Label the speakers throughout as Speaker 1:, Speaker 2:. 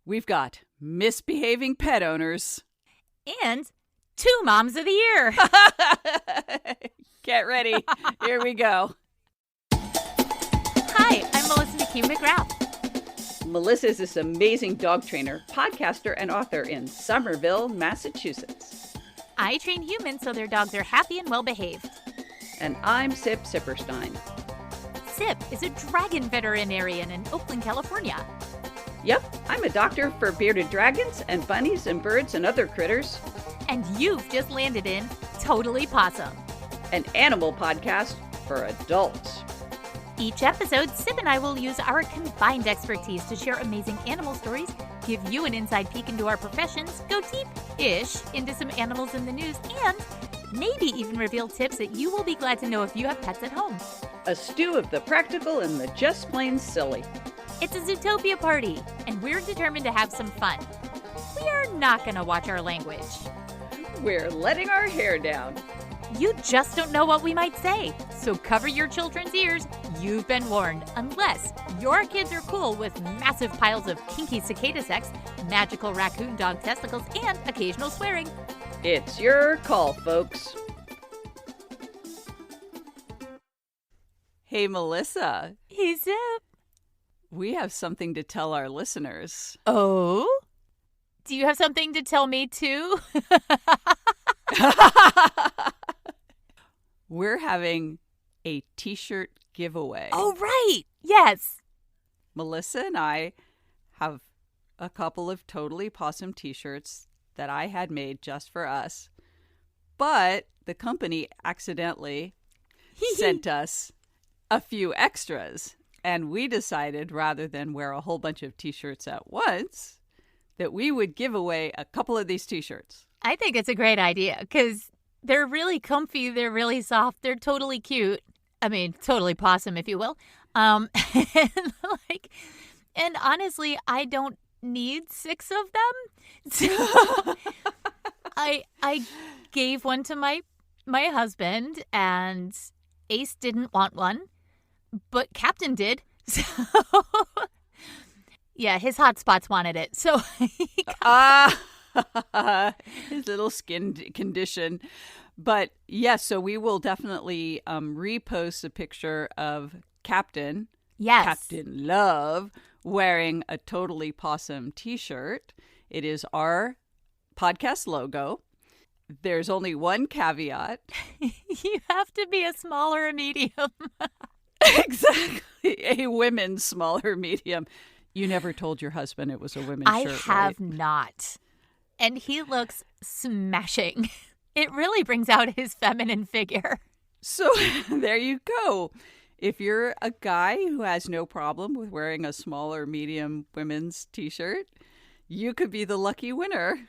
Speaker 1: we've got misbehaving pet owners.
Speaker 2: And 2 Moms of the Year.
Speaker 1: Get ready. Here we go.
Speaker 2: Hi, I'm Melissa McKee-McGrath.
Speaker 1: Melissa is this amazing dog trainer, podcaster, and author in Somerville, Massachusetts.
Speaker 2: I train humans so their dogs are happy and well-behaved.
Speaker 1: And I'm Sip Sipperstein.
Speaker 2: Sip is a dragon veterinarian in Oakland, California.
Speaker 1: Yep, I'm a doctor for bearded dragons and bunnies and birds and other critters.
Speaker 2: And you've just landed in Totally Pawsome,
Speaker 1: an animal podcast for adults.
Speaker 2: Each episode, Sip and I will use our combined expertise to share amazing animal stories, give you an inside peek into our professions, go deep-ish into some animals in the news, and maybe even reveal tips that you will be glad to know if you have pets at home.
Speaker 1: A stew of the practical and the just plain silly.
Speaker 2: It's a Zootopia party, and we're determined to have some fun. We are not going to watch our language.
Speaker 1: We're letting our hair down.
Speaker 2: You just don't know what we might say, so cover your children's ears. You've been warned, unless your kids are cool with massive piles of kinky cicada sex, magical raccoon dog testicles, and occasional swearing.
Speaker 1: It's your call, folks. Hey, Melissa.
Speaker 2: Hey, Zip.
Speaker 1: We have something to tell our listeners.
Speaker 2: Oh? Do you have something to tell me, too?
Speaker 1: We're having a T-shirt giveaway.
Speaker 2: Oh, right. Yes.
Speaker 1: Melissa and I have a couple of Totally Pawsome T-shirts that I had made just for us. But the company accidentally sent us a few extras. And we decided, rather than wear a whole bunch of T-shirts at once, that we would give away a couple of these T-shirts.
Speaker 2: I think it's a great idea because they're really comfy. They're really soft. They're totally cute. I mean, totally Pawsome, if you will. And honestly, I don't need 6 of them. So I gave one to my husband, and Ace didn't want one, but Captain did. So yeah, his hot spots wanted it. So
Speaker 1: his little skin condition. But yes, so we will definitely repost a picture of Captain.
Speaker 2: Yes.
Speaker 1: Captain Love wearing a Totally Pawsome T-shirt. It is our podcast logo. There's only one caveat.
Speaker 2: You have to be a small or a medium.
Speaker 1: Exactly. A women's small or medium. You never told your husband it was a women's shirt,
Speaker 2: I have
Speaker 1: right?
Speaker 2: not. And he looks smashing. It really brings out his feminine figure.
Speaker 1: So there you go. If you're a guy who has no problem with wearing a small or medium women's T-shirt, you could be the lucky winner.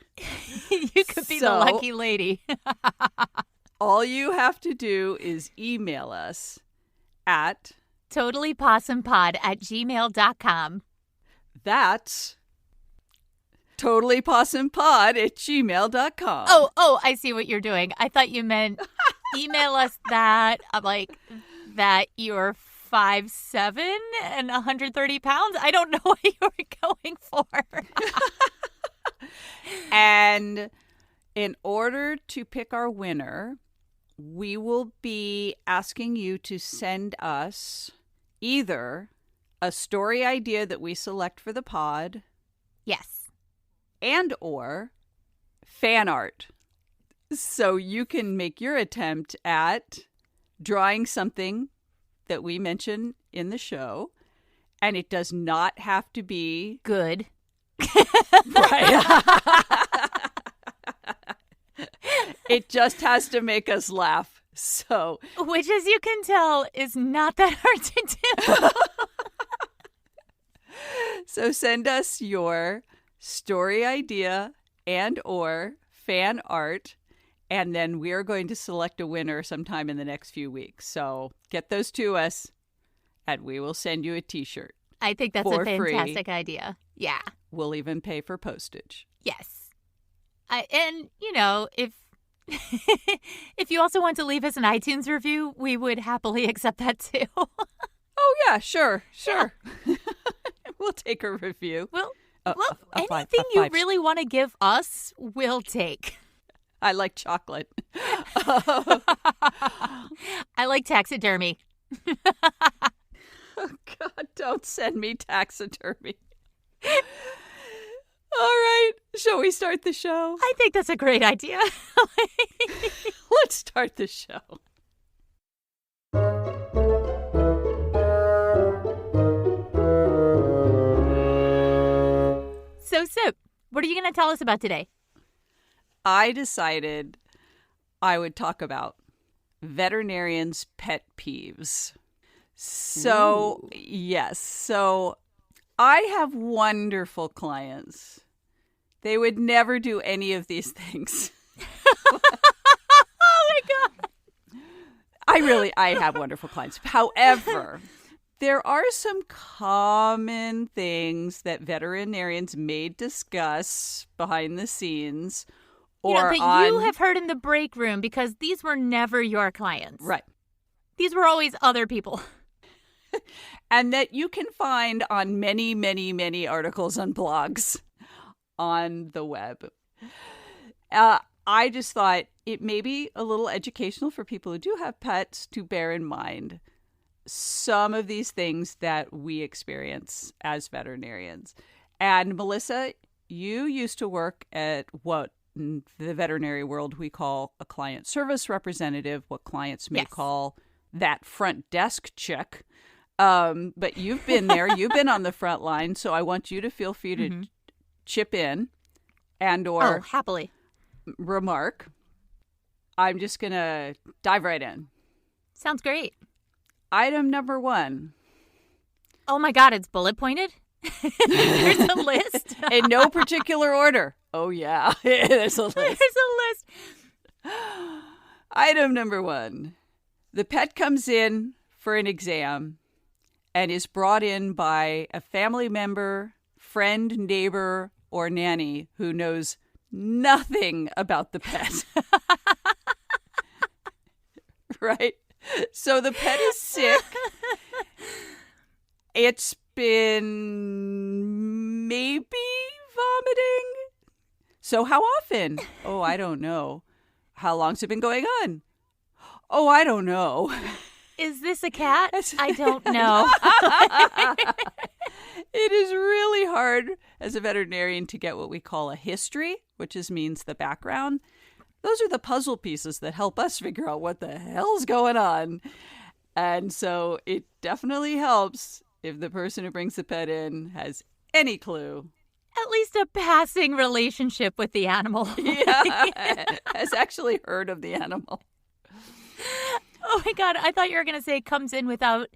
Speaker 2: You could be the lucky lady.
Speaker 1: All you have to do is email us at
Speaker 2: totallypawsomepod@gmail.com.
Speaker 1: That's totallypawsomepod@gmail.com.
Speaker 2: Oh, I see what you're doing. I thought you meant email us that, that you're 5'7" and 130 pounds. I don't know what you were going for.
Speaker 1: And in order to pick our winner, we will be asking you to send us either a story idea that we select for the pod.
Speaker 2: Yes.
Speaker 1: And or fan art. So you can make your attempt at drawing something that we mention in the show. And it does not have to be
Speaker 2: good.
Speaker 1: Right. It just has to make us laugh. So,
Speaker 2: which, as you can tell, is not that hard to do.
Speaker 1: So send us your story idea and or fan art, and then we are going to select a winner sometime in the next few weeks. So get those to us, and we will send you a T-shirt.
Speaker 2: I think that's a fantastic idea. Yeah.
Speaker 1: We'll even pay for postage.
Speaker 2: Yes. And, if if you also want to leave us an iTunes review, we would happily accept that too.
Speaker 1: Oh, yeah, sure. Yeah. We'll take a review.
Speaker 2: Well,
Speaker 1: a
Speaker 2: anything you
Speaker 1: five.
Speaker 2: really want to give us, we'll take.
Speaker 1: I like chocolate.
Speaker 2: I like taxidermy.
Speaker 1: Oh, God, don't send me taxidermy. All right, shall we start the show?
Speaker 2: I think that's a great idea.
Speaker 1: Let's start the show.
Speaker 2: So, Sip, what are you going to tell us about today?
Speaker 1: I decided I would talk about veterinarians' pet peeves. So, yes. So, I have wonderful clients. They would never do any of these things.
Speaker 2: Oh, my God.
Speaker 1: I have wonderful clients. However, there are some common things that veterinarians may discuss behind the scenes or
Speaker 2: you have heard in the break room because these were never your clients.
Speaker 1: Right.
Speaker 2: These were always other people.
Speaker 1: And that you can find on many, many, many articles and blogs on the web. I just thought it may be a little educational for people who do have pets to bear in mind some of these things that we experience as veterinarians. And Melissa, you used to work at what in the veterinary world we call a client service representative, what clients may call that front desk chick. But you've been there, you've been on the front line, so I want you to feel free to chip in and or
Speaker 2: happily
Speaker 1: remark. I'm just going to dive right in.
Speaker 2: Sounds great.
Speaker 1: Item number 1.
Speaker 2: Oh my God, it's bullet pointed? There's a list?
Speaker 1: In no particular order. Oh yeah, there's a list.
Speaker 2: There's a list.
Speaker 1: Item number 1. The pet comes in for an exam and is brought in by a family member, friend, neighbor, or nanny who knows nothing about the pet. Right? So the pet is sick. It's been maybe vomiting. So how often? Oh, I don't know. How long's it been going on? Oh, I don't know.
Speaker 2: Is this a cat? I don't know.
Speaker 1: It is really hard as a veterinarian to get what we call a history, which means the background. Those are the puzzle pieces that help us figure out what the hell's going on. And so it definitely helps if the person who brings the pet in has any clue.
Speaker 2: At least a passing relationship with the animal.
Speaker 1: Yeah, has actually heard of the animal.
Speaker 2: Oh my God, I thought you were going to say comes in without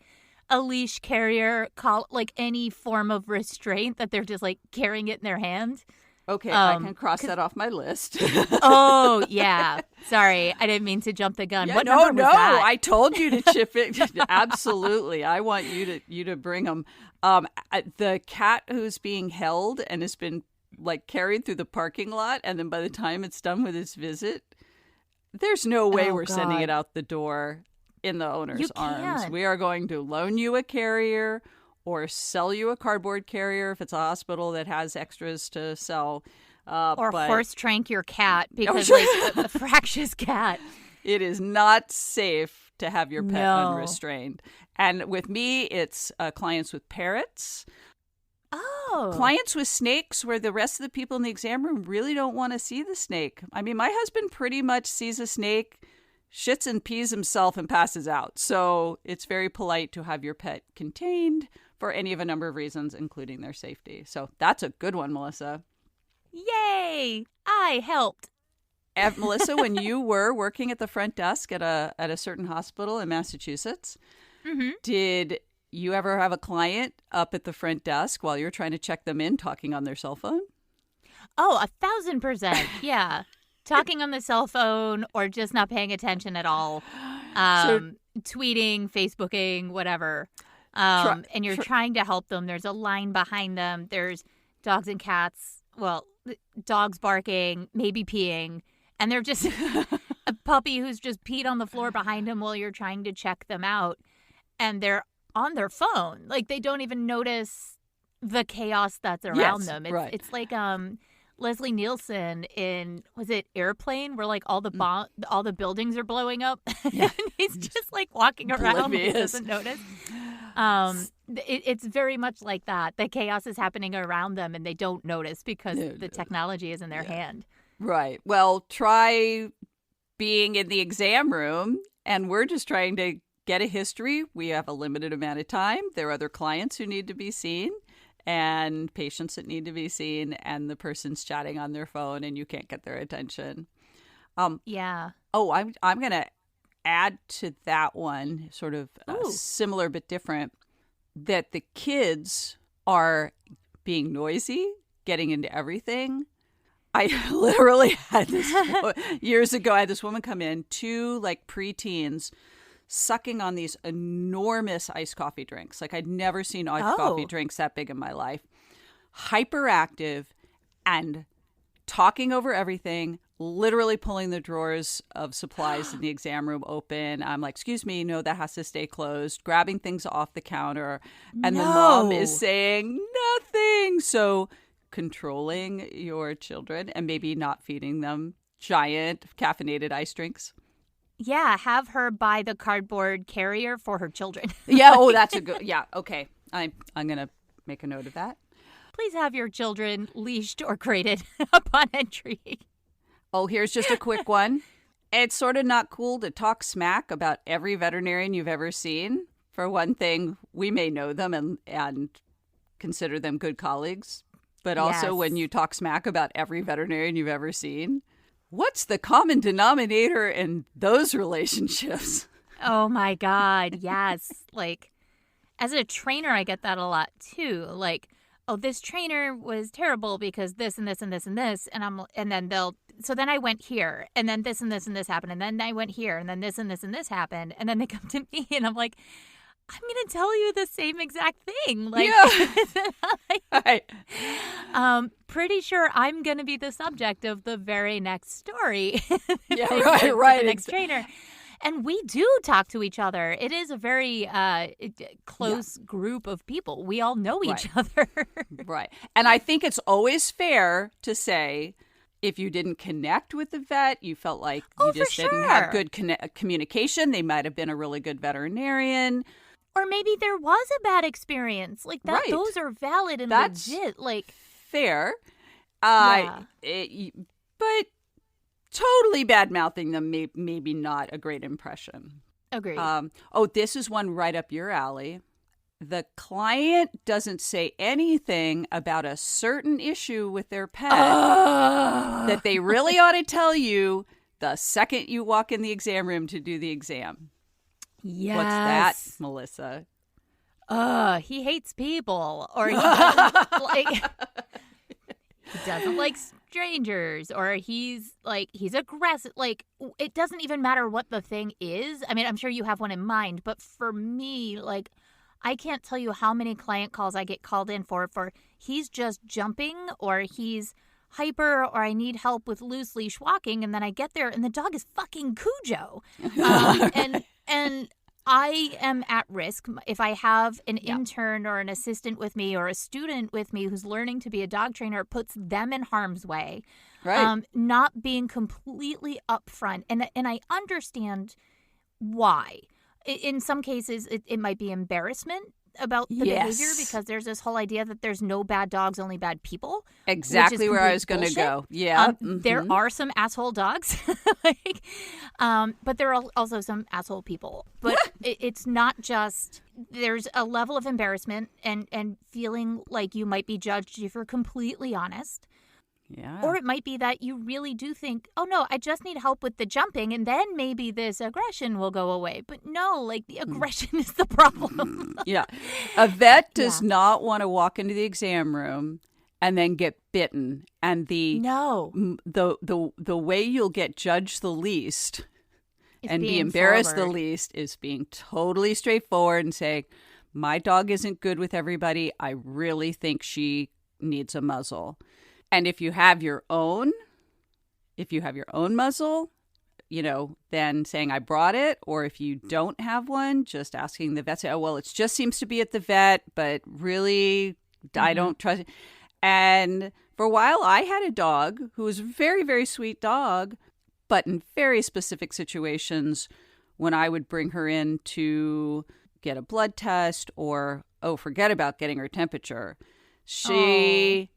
Speaker 2: a leash carrier, like any form of restraint, that they're just like carrying it in their hand.
Speaker 1: Okay, I can cross that off my list.
Speaker 2: Oh, yeah. Sorry, I didn't mean to jump the gun.
Speaker 1: Yeah,
Speaker 2: what number was that?
Speaker 1: I told you to chip it. Absolutely. I want you to bring them. The cat who's being held and has been like carried through the parking lot, and then by the time it's done with its visit, there's no way we're sending it out the door in the owner's arms. We are going to loan you a carrier or sell you a cardboard carrier if it's a hospital that has extras to sell.
Speaker 2: Or horse trank your cat because like a fractious cat.
Speaker 1: It is not safe to have your pet unrestrained. And with me, it's clients with parrots.
Speaker 2: Oh.
Speaker 1: Clients with snakes where the rest of the people in the exam room really don't want to see the snake. I mean, my husband pretty much sees a snake, shits and pees himself, and passes out. So it's very polite to have your pet contained for any of a number of reasons, including their safety. So that's a good one, Melissa.
Speaker 2: Yay! I helped.
Speaker 1: Melissa, when you were working at the front desk at a certain hospital in Massachusetts, did you ever have a client up at the front desk while you're trying to check them in talking on their cell phone?
Speaker 2: Oh, 1,000%. Yeah. Talking on the cell phone or just not paying attention at all. Tweeting, Facebooking, whatever. And you're trying to help them. There's a line behind them. There's dogs and cats. Well, dogs barking, maybe peeing. And they're just a puppy who's just peed on the floor behind him while you're trying to check them out. And they're on their phone. Like, they don't even notice the chaos that's around
Speaker 1: Yes,
Speaker 2: them.
Speaker 1: right.
Speaker 2: It's like Leslie Nielsen in, was it Airplane, where like all the buildings are blowing up
Speaker 1: Yeah.
Speaker 2: and he's just like walking around and he
Speaker 1: Oblivious.
Speaker 2: doesn't notice. It's very much like that. The chaos is happening around them and they don't notice because the technology is in their hand.
Speaker 1: Right. Well, try being in the exam room and we're just trying to get a history. We have a limited amount of time. There are other clients who need to be seen and patients that need to be seen, and the person's chatting on their phone and you can't get their attention.
Speaker 2: Yeah.
Speaker 1: Oh, I'm going to add to that one, sort of similar but different, that the kids are being noisy, getting into everything. I literally had this years ago. I had this woman come in, two like preteens, sucking on these enormous iced coffee drinks. Like I'd never seen iced coffee drinks that big in my life. Hyperactive and talking over everything, literally pulling the drawers of supplies in the exam room open. I'm like, excuse me, no, that has to stay closed. Grabbing things off the counter. And the mom is saying nothing. So controlling your children and maybe not feeding them giant caffeinated ice drinks.
Speaker 2: Yeah, have her buy the cardboard carrier for her children.
Speaker 1: Yeah, oh, that's a good, yeah, okay. I'm going to make a note of that.
Speaker 2: Please have your children leashed or crated upon entry.
Speaker 1: Oh, here's just a quick one. It's sort of not cool to talk smack about every veterinarian you've ever seen. For one thing, we may know them and consider them good colleagues. But also when you talk smack about every veterinarian you've ever seen, what's the common denominator in those relationships?
Speaker 2: Oh, my God. Yes. Like, as a trainer, I get that a lot, too. Like, oh, this trainer was terrible because this and this and this and this. And then so then I went here and then this and this and this happened. And then I went here and then this and this and this happened. And then they come to me and I'm like, I'm going to tell you the same exact thing. Like, pretty sure I'm going to be the subject of the very next story.
Speaker 1: Yeah, right.
Speaker 2: The next trainer. And we do talk to each other. It is a very close group of people. We all know each other.
Speaker 1: Right. And I think it's always fair to say, if you didn't connect with the vet, you felt like you just didn't have good communication, they might have been a really good veterinarian.
Speaker 2: Or maybe there was a bad experience. Like that. Right. Those are valid and
Speaker 1: that's
Speaker 2: legit. Like
Speaker 1: fair. But totally bad-mouthing them maybe not a great impression.
Speaker 2: Agreed.
Speaker 1: This is one right up your alley. The client doesn't say anything about a certain issue with their pet that they really ought to tell you the second you walk in the exam room to do the exam.
Speaker 2: Yes.
Speaker 1: What's that, Melissa?
Speaker 2: He hates people, or he doesn't like strangers, or he's aggressive. Like, it doesn't even matter what the thing is. I mean, I'm sure you have one in mind, but for me, like, I can't tell you how many client calls I get called in for he's just jumping, or he's hyper, or I need help with loose leash walking, and then I get there and the dog is fucking Cujo. And I am at risk if I have an intern or an assistant with me or a student with me who's learning to be a dog trainer. It puts them in harm's way. Right. Not being completely upfront. And I understand why. In some cases, it might be embarrassment about the behavior, because there's this whole idea that there's no bad dogs, only bad people.
Speaker 1: Exactly where I was going to go. Yeah.
Speaker 2: There are some asshole dogs, but there are also some asshole people. But it's not just, there's a level of embarrassment and feeling like you might be judged if you're completely honest.
Speaker 1: Yeah.
Speaker 2: Or it might be that you really do think, oh, no, I just need help with the jumping, and then maybe this aggression will go away. But no, like, the aggression is the problem.
Speaker 1: Yeah. A vet does not want to walk into the exam room and then get bitten. And the way you'll get judged the least and be embarrassed the least is being totally straightforward and saying, my dog isn't good with everybody. I really think she needs a muzzle. And if you have your own muzzle, then saying I brought it, or if you don't have one, just asking the vet, say, oh, well, it just seems to be at the vet, but really I don't trust. And for a while, I had a dog who was a very, very sweet dog, but in very specific situations, when I would bring her in to get a blood test or, forget about getting her temperature, she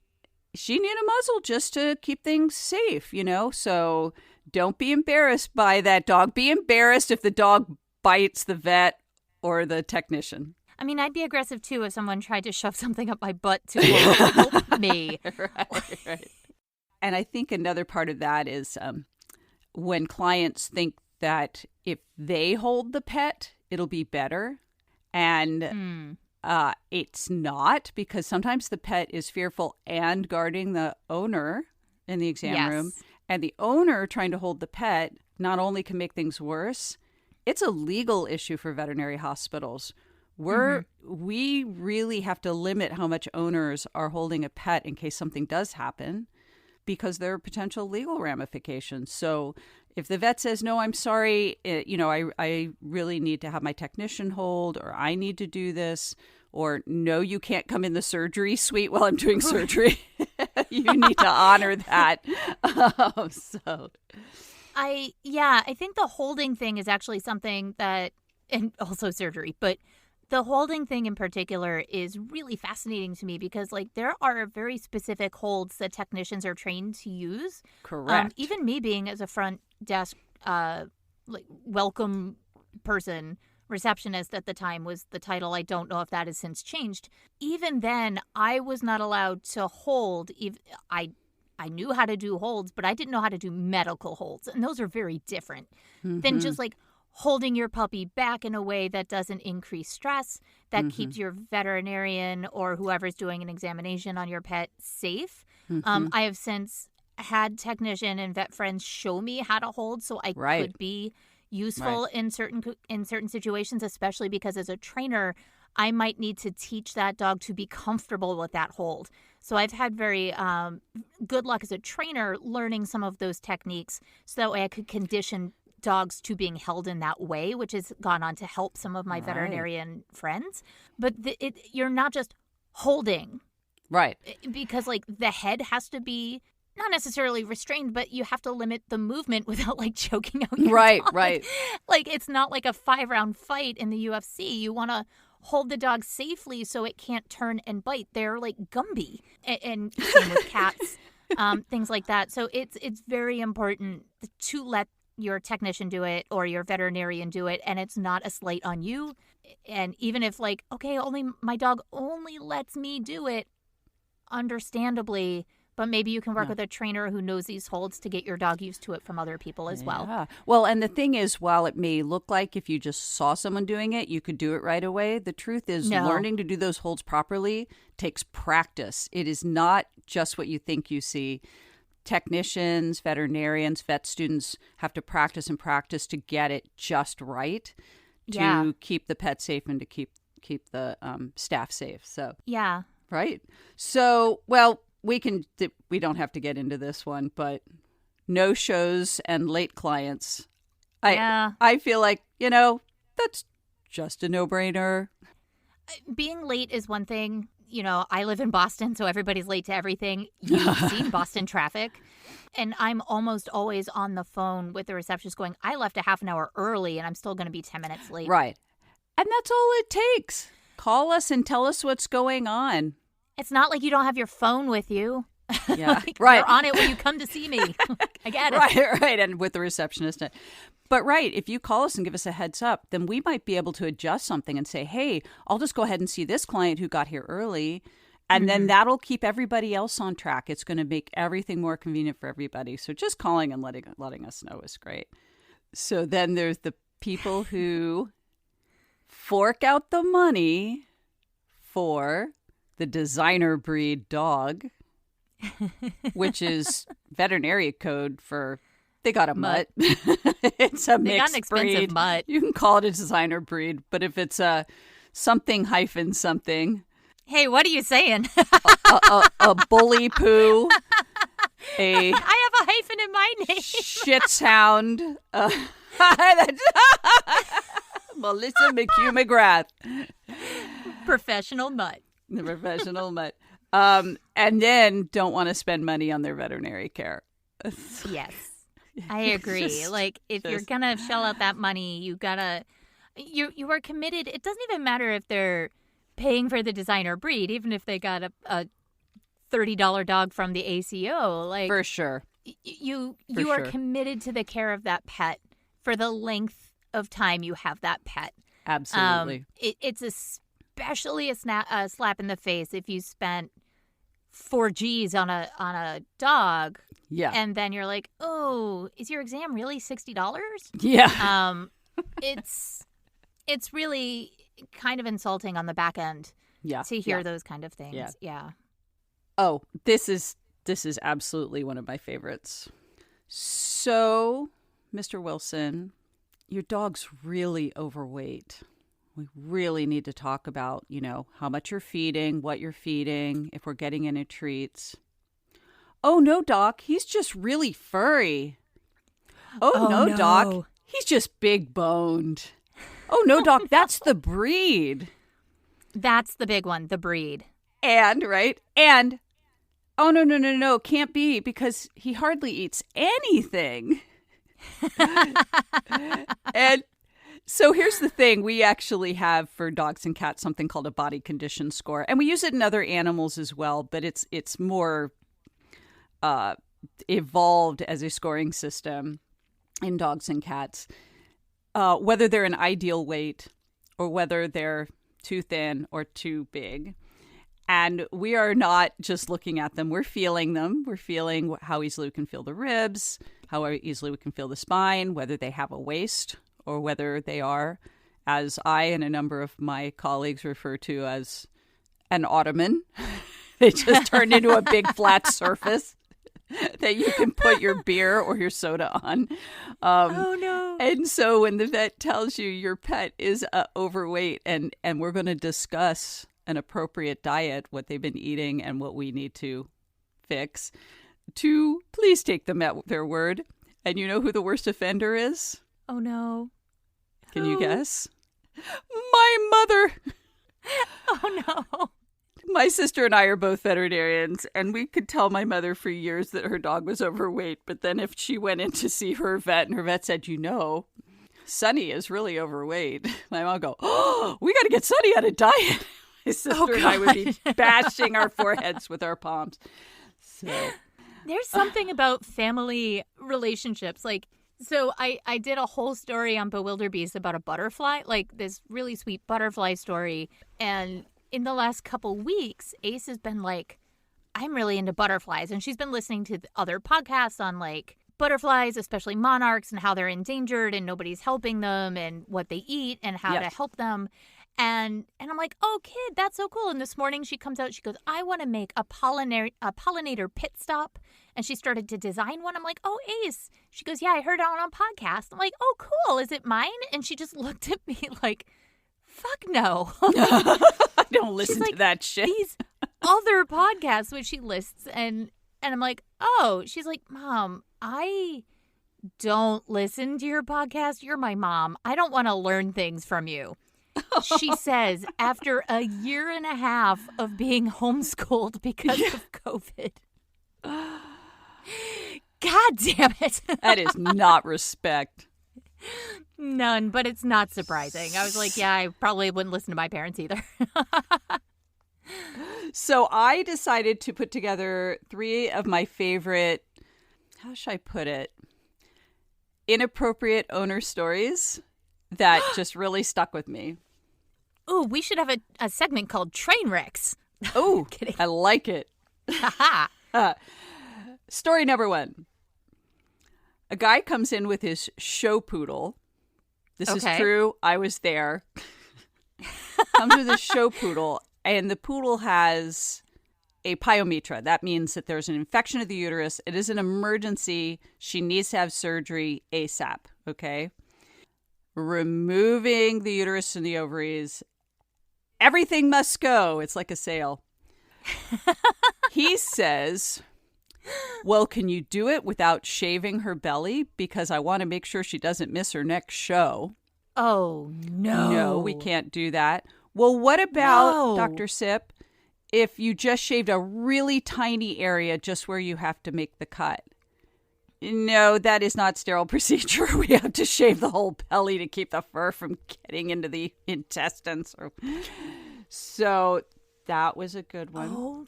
Speaker 1: needed a muzzle just to keep things safe, So don't be embarrassed by that dog. Be embarrassed if the dog bites the vet or the technician.
Speaker 2: I mean, I'd be aggressive, too, if someone tried to shove something up my butt to help me.
Speaker 1: Right. And I think another part of that is when clients think that if they hold the pet, it'll be better. And it's not, because sometimes the pet is fearful and guarding the owner in the exam room. And the owner trying to hold the pet not only can make things worse, it's a legal issue for veterinary hospitals. We really have to limit how much owners are holding a pet in case something does happen, because there are potential legal ramifications. So if the vet says, no, I'm sorry, I really need to have my technician hold, or I need to do this, or no, you can't come in the surgery suite while I'm doing surgery. You need to honor that.
Speaker 2: I think the holding thing is actually something that, and also surgery, but the holding thing in particular is really fascinating to me, because there are very specific holds that technicians are trained to use.
Speaker 1: Correct.
Speaker 2: Even me being as a front desk welcome person, receptionist at the time was the title. I don't know if that has since changed. Even then, I was not allowed to hold. I knew how to do holds, but I didn't know how to do medical holds. And those are very different than just holding your puppy back in a way that doesn't increase stress, that keeps your veterinarian or whoever's doing an examination on your pet safe. I have since had technician and vet friends show me how to hold, so I could be useful in certain situations, especially because as a trainer, I might need to teach that dog to be comfortable with that hold. So I've had very good luck as a trainer learning some of those techniques, so that way I could condition dogs to being held in that way, which has gone on to help some of my veterinarian friends. But you're not just holding.
Speaker 1: Right.
Speaker 2: Because the head has to be not necessarily restrained, but you have to limit the movement without choking out your dog. Right. It's not like a 5-round fight in the UFC. You want to hold the dog safely so it can't turn and bite. They're like Gumby, and same with cats, things like that. So it's very important to let your technician do it or your veterinarian do it, and it's not a slight on you. And even if only my dog only lets me do it, understandably, but maybe you can work with a trainer who knows these holds to get your dog used to it from other people as well.
Speaker 1: Well, and the thing is, while it may look like if you just saw someone doing it, you could do it right away, the truth is learning to do those holds properly takes practice. It is not just what you think you see. Technicians, veterinarians, vet students have to practice to get it just right, to keep the pet safe and to keep the staff safe. So right. So we don't have to get into this one, but no shows and late clients. I feel like that's just a no-brainer.
Speaker 2: Being late is one thing. I live in Boston, so everybody's late to everything. You've seen Boston traffic. And I'm almost always on the phone with the receptionist going, I left a half an hour early and I'm still going to be 10 minutes late.
Speaker 1: Right. And that's all it takes. Call us and tell us what's going on.
Speaker 2: It's not like you don't have your phone with you.
Speaker 1: Yeah, right.
Speaker 2: You're on it when you come to see me. I get it.
Speaker 1: Right. And with the receptionist. But if you call us and give us a heads up, then we might be able to adjust something and say, hey, I'll just go ahead and see this client who got here early. And then that'll keep everybody else on track. It's going to make everything more convenient for everybody. So just calling and letting us know is great. So then there's the people who fork out the money for the designer breed dog, which is veterinary code for they got a mutt. It's a mixed breed. They got an expensive mutt. You can call it a designer breed, but if it's a something hyphen something.
Speaker 2: Hey, what are you saying?
Speaker 1: a bully poo.
Speaker 2: I have a hyphen in my name.
Speaker 1: Shit sound. Melissa McHugh McGrath.
Speaker 2: Professional mutt.
Speaker 1: The professional mutt. And then don't want to spend money on their veterinary care.
Speaker 2: Yes, I agree. Like, if you're going to shell out that money, you are committed. It doesn't even matter if they're paying for the designer breed, even if they got a $30 dog from the ACO. Like,
Speaker 1: for sure.
Speaker 2: You are committed to the care of that pet for the length of time you have that pet.
Speaker 1: Absolutely.
Speaker 2: It's especially a slap in the face if you spent $4 on a dog.
Speaker 1: Yeah.
Speaker 2: And then you're like, oh, is your exam really $60?
Speaker 1: Yeah.
Speaker 2: It's really kind of insulting on the back end.
Speaker 1: Yeah.
Speaker 2: To hear those kind of things. Yeah.
Speaker 1: Oh, this is absolutely one of my favorites. So, Mr. Wilson, your dog's really overweight. We really need to talk about, how much you're feeding, what you're feeding, if we're getting any treats. Oh, no, Doc, he's just really furry. Oh, no, Doc, he's just big boned. Oh, no, Doc, that's the breed.
Speaker 2: That's the big one, the breed.
Speaker 1: And, oh, no, can't be because he hardly eats anything. And so here's the thing. We actually have for dogs and cats something called a body condition score. And we use it in other animals as well, but it's more evolved as a scoring system in dogs and cats. Whether they're an ideal weight or whether they're too thin or too big. And we are not just looking at them. We're feeling them. We're feeling how easily we can feel the ribs, how easily we can feel the spine, whether they have a waist or whether they are, as I and a number of my colleagues refer to as an ottoman. They just turn into a big flat surface that you can put your beer or your soda on.
Speaker 2: Oh, no.
Speaker 1: And so when the vet tells you your pet is overweight and we're going to discuss an appropriate diet, what they've been eating and what we need to fix, to please take them at their word. And you know who the worst offender is?
Speaker 2: Oh, no.
Speaker 1: Can you guess? My mother.
Speaker 2: Oh, no.
Speaker 1: My sister and I are both veterinarians, and we could tell my mother for years that her dog was overweight. But then if she went in to see her vet and her vet said, Sonny is really overweight, my mom would go, oh, we got to get Sonny on a diet. My sister and I would be bashing our foreheads with our palms. So
Speaker 2: there's something about family relationships. Like, so I did a whole story on Bewilderbeast about a butterfly, like this really sweet butterfly story. And in the last couple weeks, Ace has been like, I'm really into butterflies. And she's been listening to other podcasts on like butterflies, especially monarchs, and how they're endangered and nobody's helping them and what they eat and how to help them. And I'm like, oh, kid, that's so cool. And this morning she comes out, she goes, I want to make a pollinator pit stop. And she started to design one. I'm like, oh, Ace. She goes, yeah, I heard it on a podcast. I'm like, oh, cool. Is it mine? And she just looked at me like, fuck no.
Speaker 1: I don't listen to that shit.
Speaker 2: These other podcasts, which she lists. And I'm like, oh, she's like, Mom, I don't listen to your podcast. You're my mom. I don't want to learn things from you. She says after a year and a half of being homeschooled because of COVID. God damn it.
Speaker 1: That is not respect.
Speaker 2: None, but it's not surprising. I was like, yeah, I probably wouldn't listen to my parents either.
Speaker 1: So I decided to put together 3 of my favorite, how should I put it, inappropriate owner stories that just really stuck with me.
Speaker 2: Ooh, we should have a segment called Train Wrecks.
Speaker 1: Oh, I like it. Story number 1. A guy comes in with his show poodle. This is true. I was there. Comes with his show poodle, and the poodle has a pyometra. That means that there's an infection of the uterus. It is an emergency. She needs to have surgery ASAP, okay? Removing the uterus and the ovaries. Everything must go. It's like a sale. He says, well, can you do it without shaving her belly? Because I want to make sure she doesn't miss her next show.
Speaker 2: Oh, no.
Speaker 1: No, we can't do that. Well, what about, Dr. Sip, if you just shaved a really tiny area just where you have to make the cut. No, that is not sterile procedure. We have to shave the whole belly to keep the fur from getting into the intestines. So that was a good one.
Speaker 2: Oh,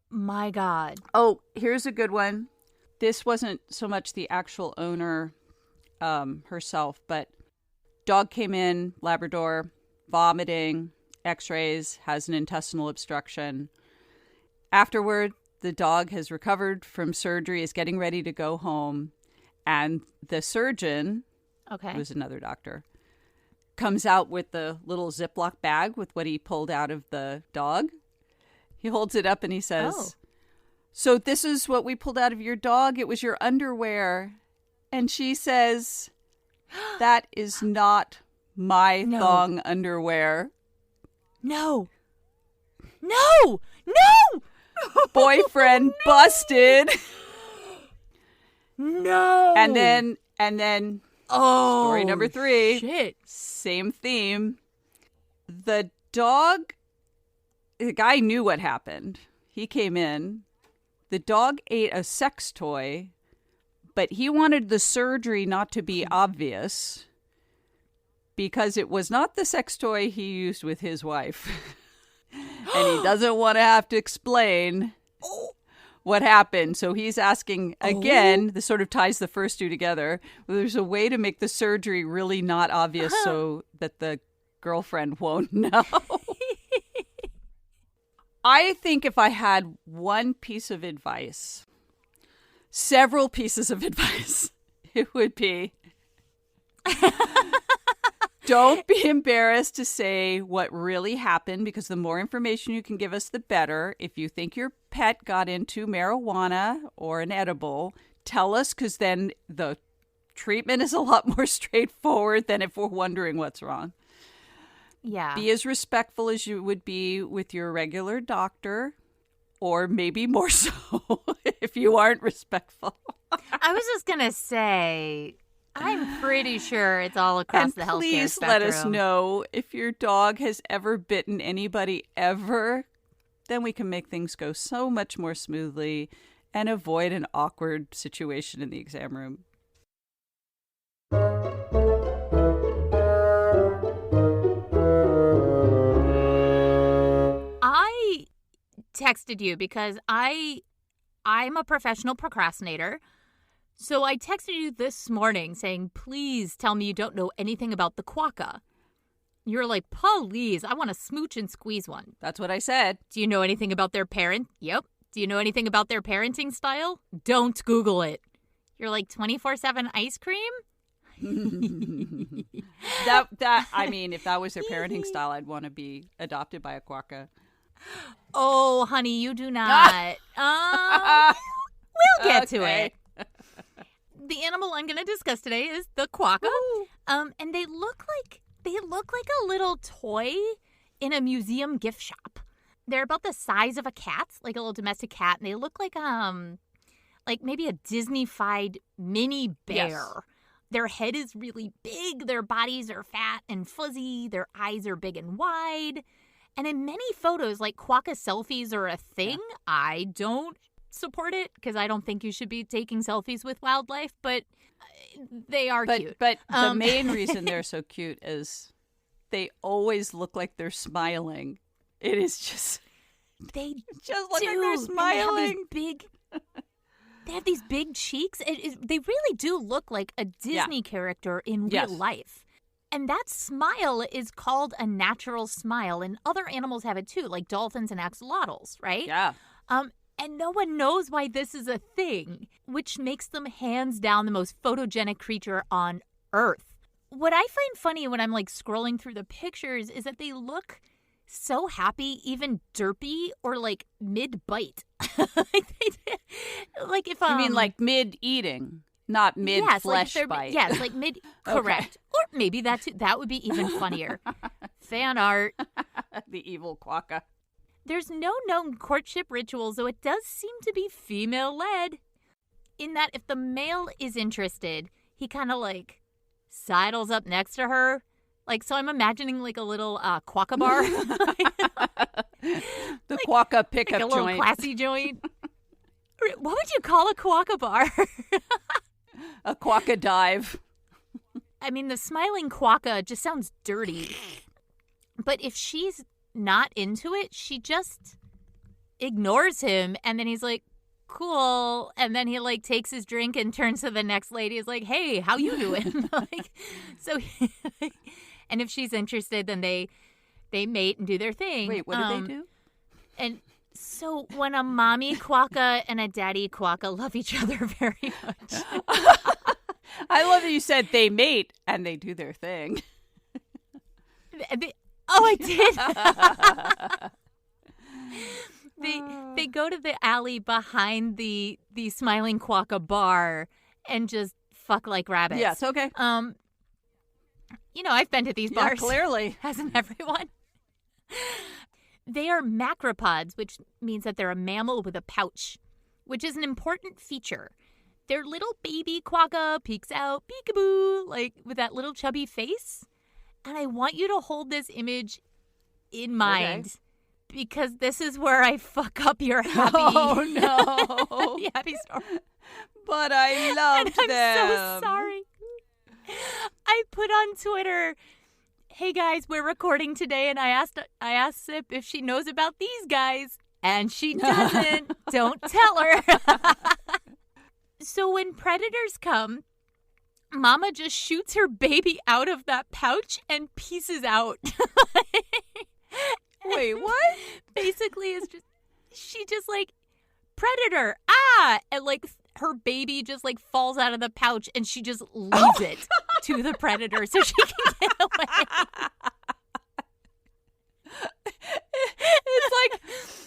Speaker 2: my God.
Speaker 1: Oh, here's a good one. This wasn't so much the actual owner herself, but dog came in, Labrador, vomiting, x-rays, has an intestinal obstruction. Afterward, the dog has recovered from surgery, is getting ready to go home, and the surgeon, who's another doctor, comes out with the little Ziploc bag with what he pulled out of the dog. He holds it up and he says, "So this is what we pulled out of your dog? It was your underwear." And she says, "That is not my thong underwear."
Speaker 2: No. No! No!
Speaker 1: Boyfriend busted.
Speaker 2: No.
Speaker 1: And then story number 3.
Speaker 2: Shit.
Speaker 1: Same theme. The guy knew what happened. He came in. The dog ate a sex toy, but he wanted the surgery not to be obvious because it was not the sex toy he used with his wife. And he doesn't want to have to explain what happened. So he's asking again, this sort of ties the first two together. There's a way to make the surgery really not obvious so that the girlfriend won't know. I think if I had one piece of advice, several pieces of advice, it would be don't be embarrassed to say what really happened, because the more information you can give us, the better. If you think your pet got into marijuana or an edible, tell us, because then the treatment is a lot more straightforward than if we're wondering what's wrong.
Speaker 2: Yeah.
Speaker 1: Be as respectful as you would be with your regular doctor, or maybe more so if you aren't respectful.
Speaker 2: I was just going to say, I'm pretty sure it's all across the healthcare
Speaker 1: please
Speaker 2: spectrum.
Speaker 1: let us know if your dog has ever bitten anybody ever. Then we can make things go so much more smoothly and avoid an awkward situation in the exam room.
Speaker 2: I texted you because I'm a professional procrastinator. So I texted you this morning saying, please tell me you don't know anything about the Quokka. You're like, please, I want to smooch and squeeze one.
Speaker 1: That's what I said.
Speaker 2: Do you know anything about their parent? Yep. Do you know anything about their parenting style? Don't Google it. You're like 24/7 ice cream?
Speaker 1: I mean, if that was their parenting style, I'd want to be adopted by a Quokka.
Speaker 2: Oh, honey, you do not. We'll get to it. The animal I'm going to discuss today is the Quokka. And they look like a little toy in a museum gift shop. They're about the size of a cat, like a little domestic cat, and they look like maybe a Disney-fied mini bear. Yes. Their head is really big, their bodies are fat and fuzzy, their eyes are big and wide. And in many photos, like Quokka selfies are a thing. Yeah. I don't support it because I don't think you should be taking selfies with wildlife, but they are cute.
Speaker 1: But the main reason they're so cute is they always look like they're smiling. It is just
Speaker 2: they
Speaker 1: just look like they're smiling.
Speaker 2: They have these big cheeks. They really do look like a Disney character in real life. And that smile is called a natural smile. And other animals have it too, like dolphins and axolotls, right?
Speaker 1: Yeah.
Speaker 2: And no one knows why this is a thing, which makes them hands down the most photogenic creature on Earth. What I find funny when I'm like scrolling through the pictures is that they look so happy, even derpy or like mid-bite. Like if
Speaker 1: you mean like mid-eating, not mid-flesh bite.
Speaker 2: Yes, like mid. Correct. Or maybe that would be even funnier. Fan art.
Speaker 1: The evil Quokka.
Speaker 2: There's no known courtship rituals, though it does seem to be female-led. In that if the male is interested, he kind of like sidles up next to her, Like, so I'm imagining like a little Quokka bar.
Speaker 1: The Quokka pickup
Speaker 2: like a little
Speaker 1: joint.
Speaker 2: classy joint. What would you call a Quokka bar?
Speaker 1: A Quokka dive.
Speaker 2: I mean, the smiling Quokka just sounds dirty. But if she's not into it, she just ignores him. And then he's like, cool. And then he like takes his drink and turns to the next lady. He's like, hey, how you doing? And if she's interested, then they mate and do their thing.
Speaker 1: Wait, what do they do?
Speaker 2: And so when a mommy Quokka and a daddy Quokka love each other very much.
Speaker 1: I love that you said they mate and they do their thing.
Speaker 2: I did. They go to the alley behind the smiling Quokka bar and just fuck like rabbits.
Speaker 1: Yes, okay.
Speaker 2: I've been to these bars.
Speaker 1: Yeah, clearly.
Speaker 2: Hasn't everyone? They are macropods, which means that they're a mammal with a pouch, which is an important feature. Their little baby Quokka peeks out, peekaboo, like with that little chubby face. And I want you to hold this image in mind because this is where I fuck up your happy, happy story.
Speaker 1: But I loved
Speaker 2: and I'm
Speaker 1: them.
Speaker 2: so sorry. I put on Twitter, hey guys, we're recording today, and I asked Sip if she knows about these guys, and she doesn't. Don't tell her. So when predators come, Mama just shoots her baby out of that pouch and pieces out.
Speaker 1: Wait, what?
Speaker 2: Basically, she just like, predator, and like her baby just like falls out of the pouch and she just leaves it to the predator so she can get away.
Speaker 1: It's like,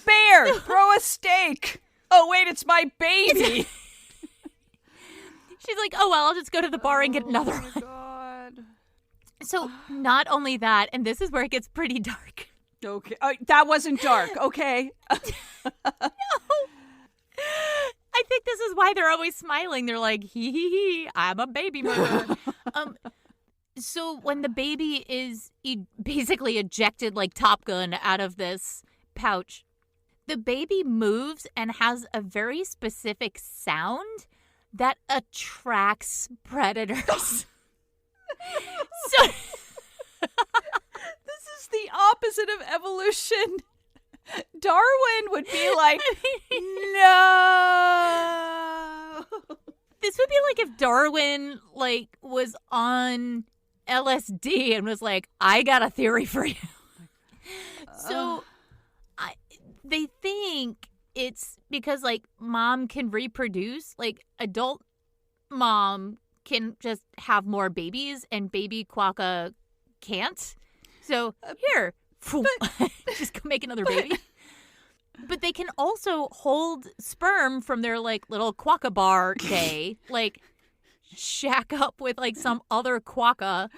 Speaker 1: bear, throw a steak. Oh, wait, it's my baby.
Speaker 2: She's like, oh, well, I'll just go to the bar and get another one.
Speaker 1: Oh, my God.
Speaker 2: So not only that, and this is where it gets pretty dark.
Speaker 1: Okay. That wasn't dark. Okay.
Speaker 2: No. I think this is why they're always smiling. They're like, hee, I'm a baby murderer. So when the baby is basically ejected like Top Gun out of this pouch, the baby moves and has a very specific sound that attracts predators. So
Speaker 1: this is the opposite of evolution. Darwin would be like, no.
Speaker 2: This would be like if Darwin like was on LSD and was like, I got a theory for you. So they think it's because like mom can reproduce, like adult mom can just have more babies and baby Quokka can't. So here, just go make another baby. But they can also hold sperm from their like little Quokka bar day, like shack up with like some other Quokka.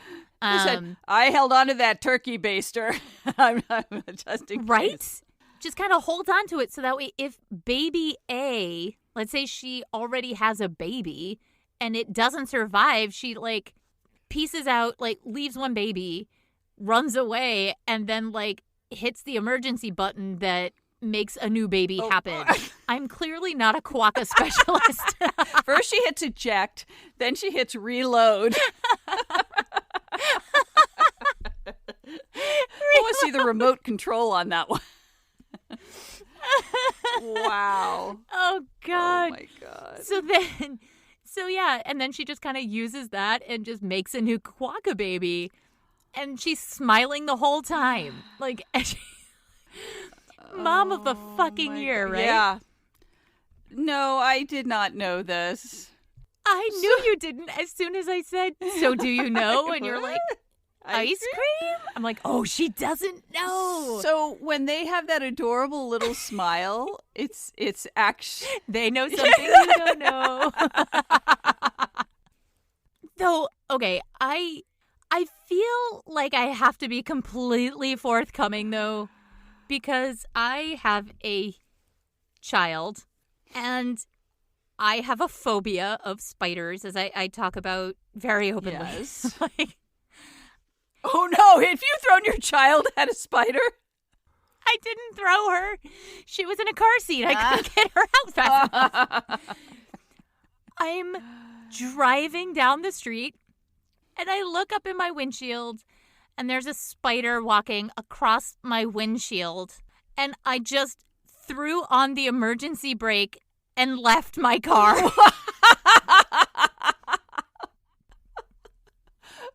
Speaker 1: Listen, I held on to that turkey baster. I'm adjusting.
Speaker 2: Right? Just kind of hold on to it so that way if baby A, let's say she already has a baby and it doesn't survive, she like pieces out, like leaves one baby, runs away, and then like hits the emergency button that makes a new baby happen. I'm clearly not a Quokka specialist.
Speaker 1: First she hits eject, then she hits reload. I want to see the remote control on that one. Wow.
Speaker 2: Oh, God.
Speaker 1: Oh, my God.
Speaker 2: So yeah, and then she just kind of uses that and just makes a new Quokka baby. And she's smiling the whole time. Like, mom of the fucking year, right?
Speaker 1: Yeah. No, I did not know this.
Speaker 2: I knew you didn't as soon as I said, so do you know? And you're like, ice cream? I'm like, oh, she doesn't know.
Speaker 1: So when they have that adorable little smile, it's actually...
Speaker 2: They know something you don't know. Though, okay, I feel like I have to be completely forthcoming, though, because I have a child, and I have a phobia of spiders, as I talk about very openly.
Speaker 1: Yes. Oh no, have you thrown your child at a spider?
Speaker 2: I didn't throw her. She was in a car seat. I couldn't get her out fast enough. I'm driving down the street, and I look up in my windshield, and there's a spider walking across my windshield. And I just threw on the emergency brake and left my car.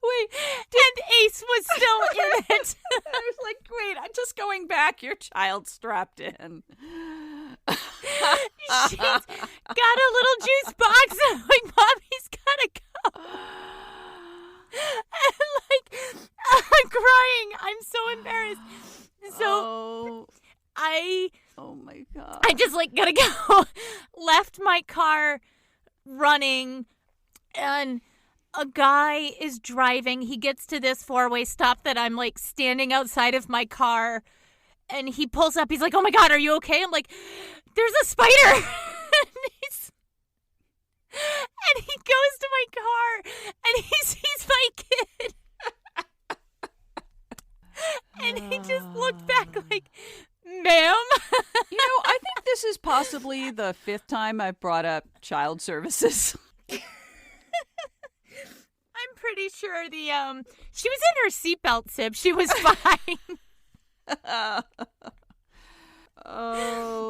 Speaker 1: Wait,
Speaker 2: and Ace was still in it.
Speaker 1: I was like, wait, I'm just going back. Your child's strapped in.
Speaker 2: She's got a little juice box. I'm like, Mommy's gotta go. And I'm crying. I'm so embarrassed. So
Speaker 1: oh my God.
Speaker 2: I just gotta go. Left my car running, and a guy is driving. He gets to this four-way stop that I'm standing outside of my car, and he pulls up. He's like, "Oh my God, are you okay?" I'm like, "There's a spider." And he goes to my car, and he sees my kid. And he just looked back like, "Ma'am."
Speaker 1: I think this is possibly the 5th time I've brought up child services.
Speaker 2: I'm pretty sure she was in her seatbelt, Sib. She was fine.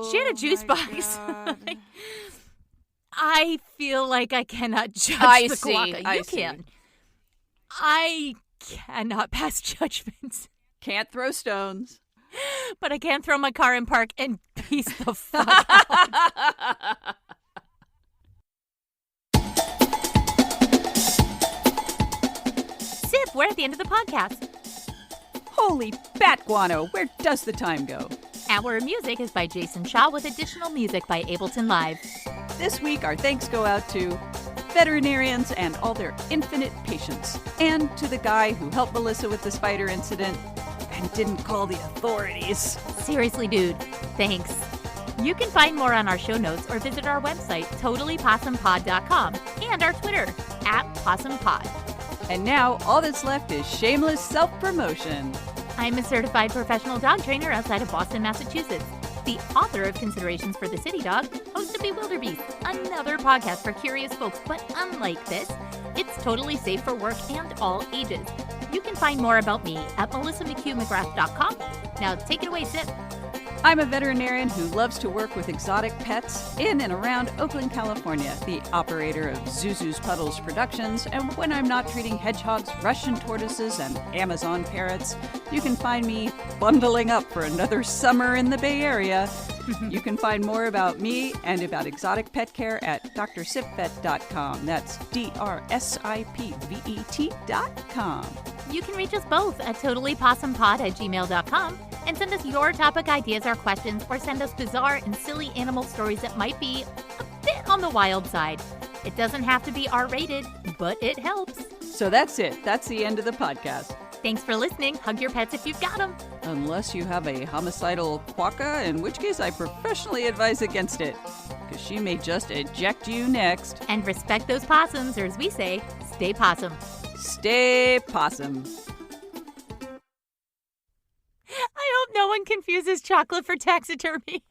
Speaker 2: She had a juice box. I feel like I cannot judge the Quokka. You can. I cannot pass judgments.
Speaker 1: Can't throw stones.
Speaker 2: But I can throw my car in park and piece the fuck out. Sip, we're at the end of the podcast.
Speaker 1: Holy bat guano, where does the time go?
Speaker 2: Our music is by Jason Shaw with additional music by Ableton Live.
Speaker 1: This week, our thanks go out to veterinarians and all their infinite patience, and to the guy who helped Melissa with the spider incident and didn't call the authorities.
Speaker 2: Seriously, dude, thanks. You can find more on our show notes or visit our website, totallypossumepod.com, and our Twitter, @PawsomePod.
Speaker 1: And now, all that's left is shameless self-promotion.
Speaker 2: I'm a certified professional dog trainer outside of Boston, Massachusetts. The author of Considerations for the City Dog, host of Bewilderbeast, another podcast for curious folks, but unlike this, it's totally safe for work and all ages. You can find more about me at melissamcqmcgrath.com. Now take it away, Sip.
Speaker 1: I'm a veterinarian who loves to work with exotic pets in and around Oakland, California, the operator of Zuzu's Puddles Productions, and when I'm not treating hedgehogs, Russian tortoises, and Amazon parrots, you can find me bundling up for another summer in the Bay Area. You can find more about me and about exotic pet care at drsipvet.com. That's DRSIPVET.com.
Speaker 2: You can reach us both at totallypossumepod@gmail.com and send us your topic ideas or questions, or send us bizarre and silly animal stories that might be a bit on the wild side. It doesn't have to be R-rated, but it helps.
Speaker 1: So that's it. That's the end of the podcast.
Speaker 2: Thanks for listening. Hug your pets if you've got them.
Speaker 1: Unless you have a homicidal quokka, in which case I professionally advise against it, because she may just eject you next.
Speaker 2: And respect those possums, or as we say, stay possum.
Speaker 1: Stay possum.
Speaker 2: I hope no one confuses chocolate for taxidermy.